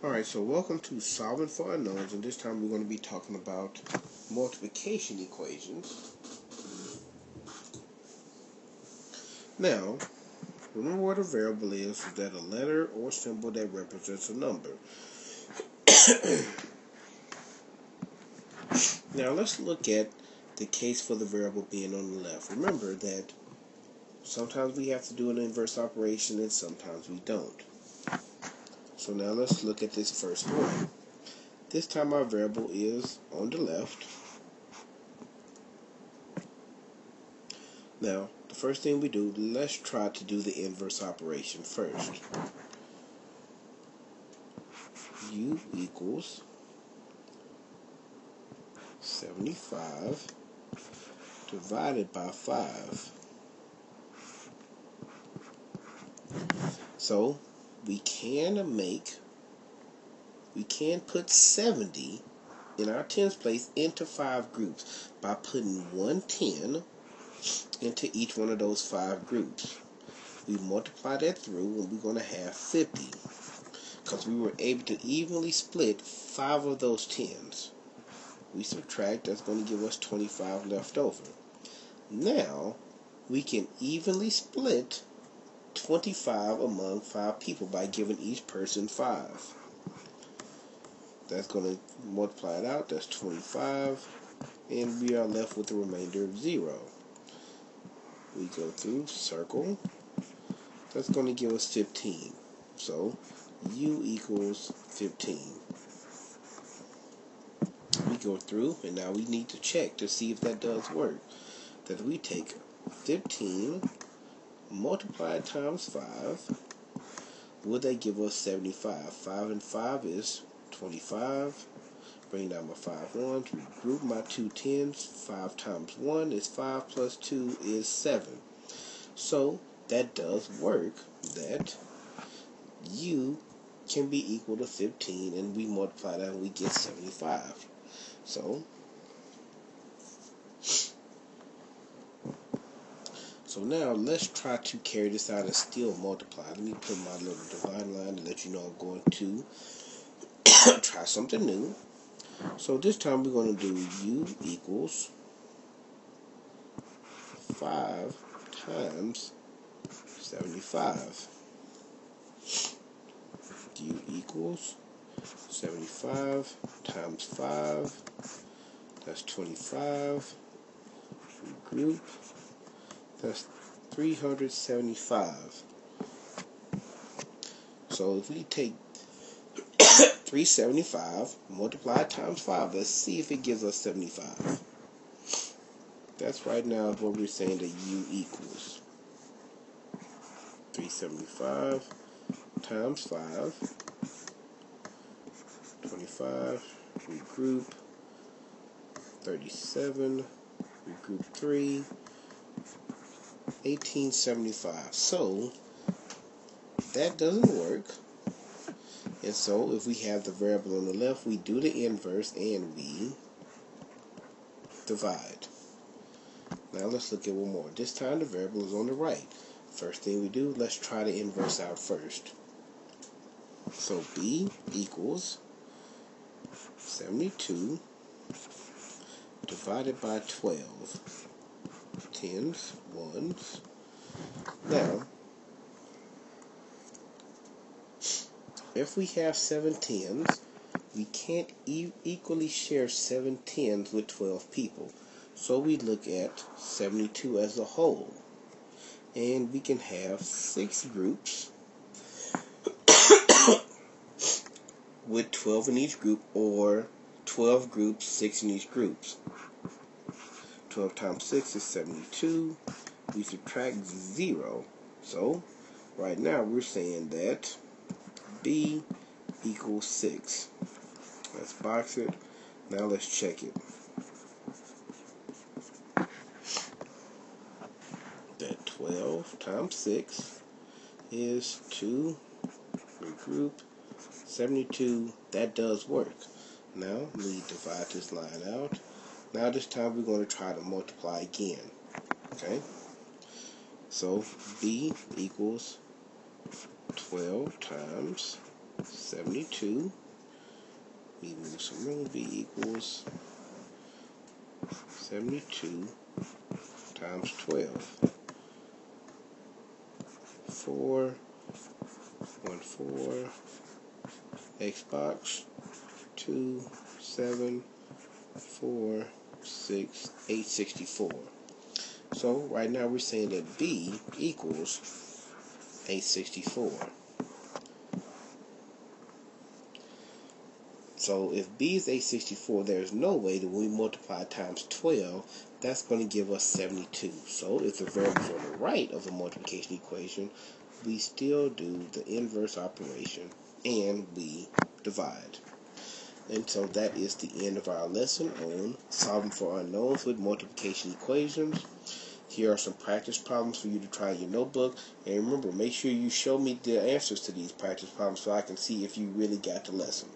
Alright, so welcome to Solving for Unknowns, and this time we're going to be talking about multiplication equations. Now, remember what a variable is that a letter or symbol that represents a number. Now let's look at the case for the variable being on the left. Remember that sometimes we have to do an inverse operation and sometimes we don't. So now let's look at this first one. This time our variable is on the left. Now, the first thing we do, let's try to do the inverse operation first. U equals 75 divided by 5. So, we can put 70 in our tens place into 5 groups by putting 110 into each one of those 5 groups. We multiply that through and we're going to have 50 because we were able to evenly split 5 of those 10s. We subtract, that's going to give us 25 left over. Now we can evenly split 25 among 5 people by giving each person 5. That's going to multiply it out, that's 25, and we are left with the remainder of 0. We go through, circle, that's going to give us 15. So, U equals 15. We go through, and now we need to check to see if that does work. That we take 15 multiplied times 5, will that give us 75? 5 and 5 is 25. Bring down my 5 ones, regroup my 2 10s. 5 times 1 is 5 plus 2 is 7. So that does work, that U can be equal to 15, and we multiply that and we get 75. So now let's try to carry this out and still multiply. Let me put my little divide line to let you know I'm going to try something new. So this time we're going to do U equals 5 times 75. U equals 75 times 5. That's 25. Regroup. That's 375. So if we take 375 multiplied times 5, let's see if it gives us 75. That's right now what we're saying that U equals 375 times 5, 25, regroup, 37, regroup 3, 1875. So that doesn't work. And so if we have the variable on the left, we do the inverse and we divide. Now let's look at one more. This time the variable is on the right. First thing we do, let's try the inverse out first. So B equals 72 divided by 12. 10s, 1s. Now, if we have 7 10s, we can't equally share 7 10s with 12 people. So we look at 72 as a whole. And we can have 6 groups with 12 in each group, or 12 groups, 6 in each group. 12 times 6 is 72. We subtract 0. So, right now we're saying that B equals 6. Let's box it. Now let's check it. That 12 times 6 is 2. Regroup. 72. That does work. Now we divide this line out. Now this time we're going to try to multiply again. Okay? So B equals 12 times 72. We move some room. B equals 72 times 12. 4, 1, 4, X box, 2, 7, 4, 6, 864. So right now we're saying that B equals 864. So if B is 864, there's no way that when we multiply times 12, that's going to give us 72. So if the variable is on the right of the multiplication equation, we still do the inverse operation and we divide. And so that is the end of our lesson on solving for unknowns with multiplication equations. Here are some practice problems for you to try in your notebook. And remember, make sure you show me the answers to these practice problems so I can see if you really got the lesson.